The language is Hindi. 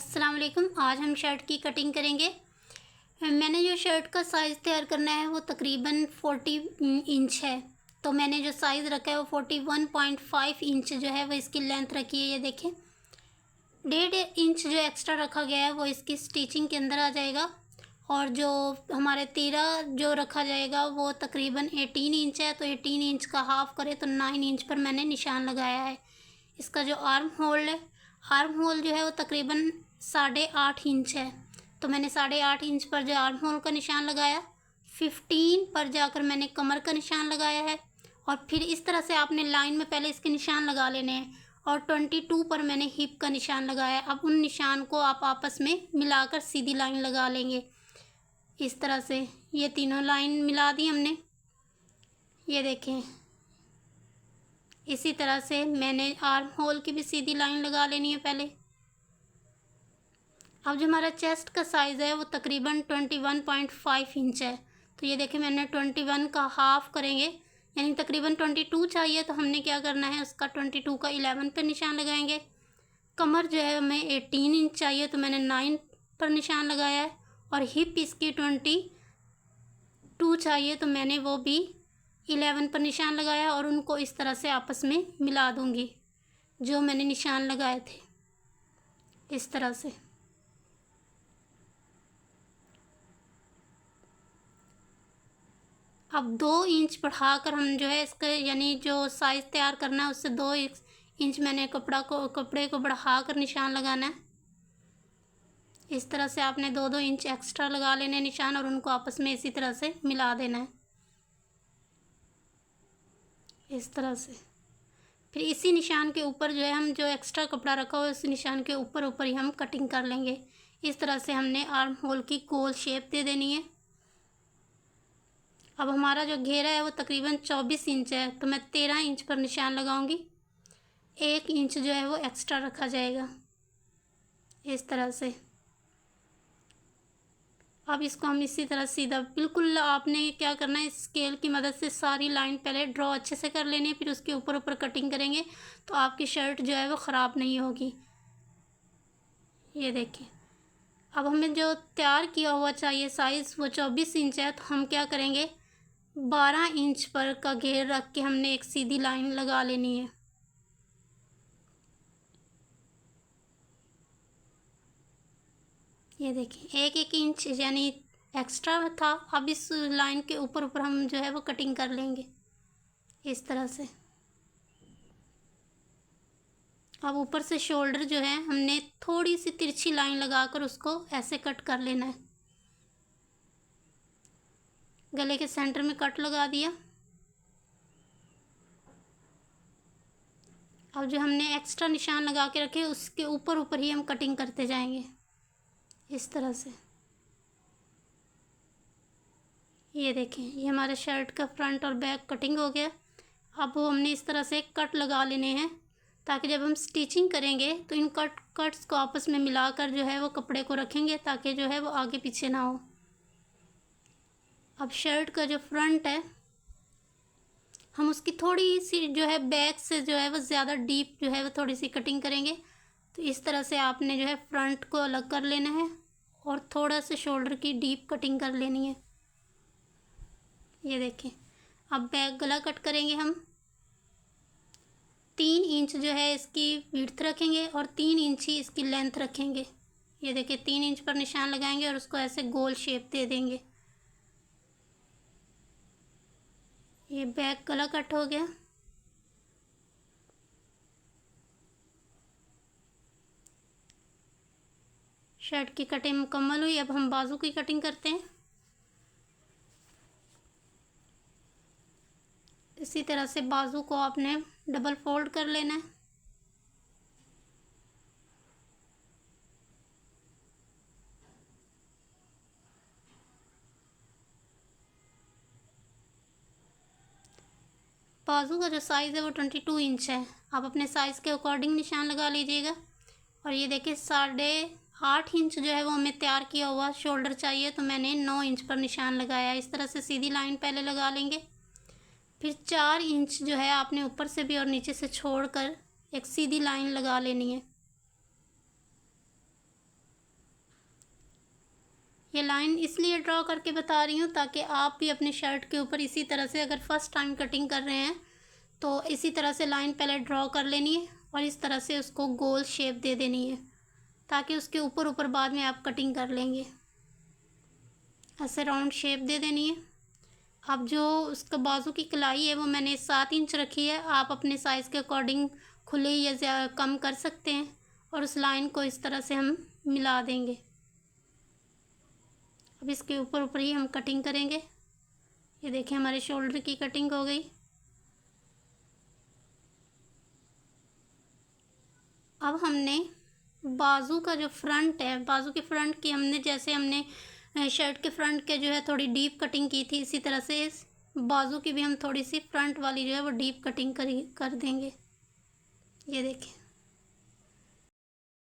अस्सलाम वालेकुम। आज हम शर्ट की कटिंग करेंगे। मैंने जो शर्ट का साइज़ तैयार करना है वो तकरीबन 40 इंच है। तो मैंने जो साइज़ रखा है वो 41.5 इंच जो है वो इसकी लेंथ रखी है। ये देखें, 1.5 इंच जो एक्स्ट्रा रखा गया है वो इसकी स्टिचिंग के अंदर आ जाएगा। और जो हमारे तीरा जो रखा जाएगा वो तकरीबन 18 इंच है। तो 18 इंच का हाफ़ करें तो 9 इंच पर मैंने निशान लगाया है। इसका जो आर्म होल है, आर्म होल जो है वो तकरीबन 8.5 इंच है। तो मैंने 8.5 इंच पर जो आर्म होल का निशान लगाया, 15 पर जाकर मैंने कमर का निशान लगाया है। और फिर इस तरह से आपने लाइन में पहले इसके निशान लगा लेने हैं। और 22 पर मैंने हिप का निशान लगाया। अब उन निशान को आप आपस में मिलाकर सीधी लाइन लगा लेंगे। इस तरह से ये तीनों लाइन मिला दी हमने। ये देखें, इसी तरह से मैंने आर्म होल की भी सीधी लाइन लगा लेनी है पहले। अब जो हमारा चेस्ट का साइज़ है वो तकरीबन 21.5 इंच है। तो ये देखें, मैंने 21 का हाफ़ करेंगे, यानी तकरीबन 22 चाहिए। तो हमने क्या करना है, उसका 22 का 11 पर निशान लगाएंगे। कमर जो है हमें 18 इंच चाहिए, तो मैंने 9 पर निशान लगाया है। और हिप इसकी 22 चाहिए, तो मैंने वो भी 11 पर निशान लगाया। और उनको इस तरह से आपस में मिला दूँगी जो मैंने निशान लगाए थे, इस तरह से। अब 2 इंच बढ़ाकर हम जो है इसका, यानी जो साइज़ तैयार करना है उससे 2 इंच मैंने कपड़े को बढ़ाकर निशान लगाना है। इस तरह से आपने 2-2 इंच एक्स्ट्रा लगा लेने निशान और उनको आपस में इसी तरह से मिला देना है, इस तरह से। फिर इसी निशान के ऊपर जो है हम जो एक्स्ट्रा कपड़ा रखा हुआ है उस निशान के ऊपर ही हम कटिंग कर लेंगे। इस तरह से हमने आर्म होल की गोल शेप दे देनी है। अब हमारा जो घेरा है वो तकरीबन 24 इंच है, तो मैं 13 इंच पर निशान लगाऊंगी। 1 इंच जो है वो एक्स्ट्रा रखा जाएगा, इस तरह से। अब इसको हम इसी तरह सीधा, बिल्कुल आपने क्या करना है, स्केल की मदद से सारी लाइन पहले ड्रॉ अच्छे से कर लेनी है, फिर उसके ऊपर कटिंग करेंगे तो आपकी शर्ट जो है वो ख़राब नहीं होगी। ये देखिए, अब हमें जो तैयार किया हुआ चाहिए साइज़ वो 24 इंच है। तो हम क्या करेंगे, 12 इंच पर का घेर रख के हमने एक सीधी लाइन लगा लेनी है। ये देखिए, 1-1 इंच यानी एक्स्ट्रा था। अब इस लाइन के ऊपर हम जो है वो कटिंग कर लेंगे, इस तरह से। अब ऊपर से शोल्डर जो है हमने थोड़ी सी तिरछी लाइन लगाकर उसको ऐसे कट कर लेना है। गले के सेंटर में कट लगा दिया। अब जो हमने एक्स्ट्रा निशान लगा के रखे उसके ऊपर ही हम कटिंग करते जाएंगे, इस तरह से। ये देखें, ये हमारे शर्ट का फ्रंट और बैक कटिंग हो गया। अब वो हमने इस तरह से कट लगा लेने हैं ताकि जब हम स्टिचिंग करेंगे तो इन कट्स को आपस में मिलाकर जो है वो कपड़े को रखेंगे ताकि जो है वो आगे पीछे ना हो। अब शर्ट का जो फ्रंट है हम उसकी थोड़ी सी जो है बैक से जो है वो ज़्यादा डीप जो है वो थोड़ी सी कटिंग करेंगे। तो इस तरह से आपने जो है फ्रंट को अलग कर लेना है और थोड़ा सा शोल्डर की डीप कटिंग कर लेनी है। ये देखें, अब बैक गला कट करेंगे हम। 3 इंच जो है इसकी विड्थ रखेंगे और 3 इंच ही इसकी लेंथ रखेंगे। ये देखिए, 3 इंच पर निशान लगाएंगे और उसको ऐसे गोल शेप दे देंगे। ये बैक गला कट हो गया। शर्ट की कटिंग मुकम्मल हुई। अब हम बाजू की कटिंग करते हैं। इसी तरह से बाजू को आपने डबल फोल्ड कर लेना है। बाजू का जो साइज़ है वो 22 इंच है। आप अपने साइज़ के अकॉर्डिंग निशान लगा लीजिएगा। और ये देखिए, 8.5 इंच जो है वो हमें तैयार किया हुआ शोल्डर चाहिए, तो मैंने 9 इंच पर निशान लगाया। इस तरह से सीधी लाइन पहले लगा लेंगे। फिर 4 इंच जो है आपने ऊपर से भी और नीचे से छोड़कर एक सीधी लाइन लगा लेनी है। ये लाइन इसलिए ड्रॉ करके बता रही हूँ ताकि आप भी अपने शर्ट के ऊपर इसी तरह से, अगर फर्स्ट टाइम कटिंग कर रहे हैं तो इसी तरह से लाइन पहले ड्रॉ कर लेनी है और इस तरह से उसको गोल शेप दे देनी है, ताकि उसके ऊपर ऊपर बाद में आप कटिंग कर लेंगे। ऐसे राउंड शेप दे देनी है। अब जो उसका बाजू की कलाई है वो मैंने 7 इंच रखी है, आप अपने साइज़ के अकॉर्डिंग खुले या कम कर सकते हैं। और उस लाइन को इस तरह से हम मिला देंगे। अब इसके ऊपर ऊपर ही हम कटिंग करेंगे। ये देखिए हमारे शोल्डर की कटिंग हो गई। अब हमने बाजू का जो फ्रंट है, बाजू के फ्रंट की हमने, जैसे हमने शर्ट के फ्रंट के जो है थोड़ी डीप कटिंग की थी, इसी तरह से इस बाजू की भी हम थोड़ी सी फ्रंट वाली जो है वो डीप कटिंग कर देंगे। ये देखिए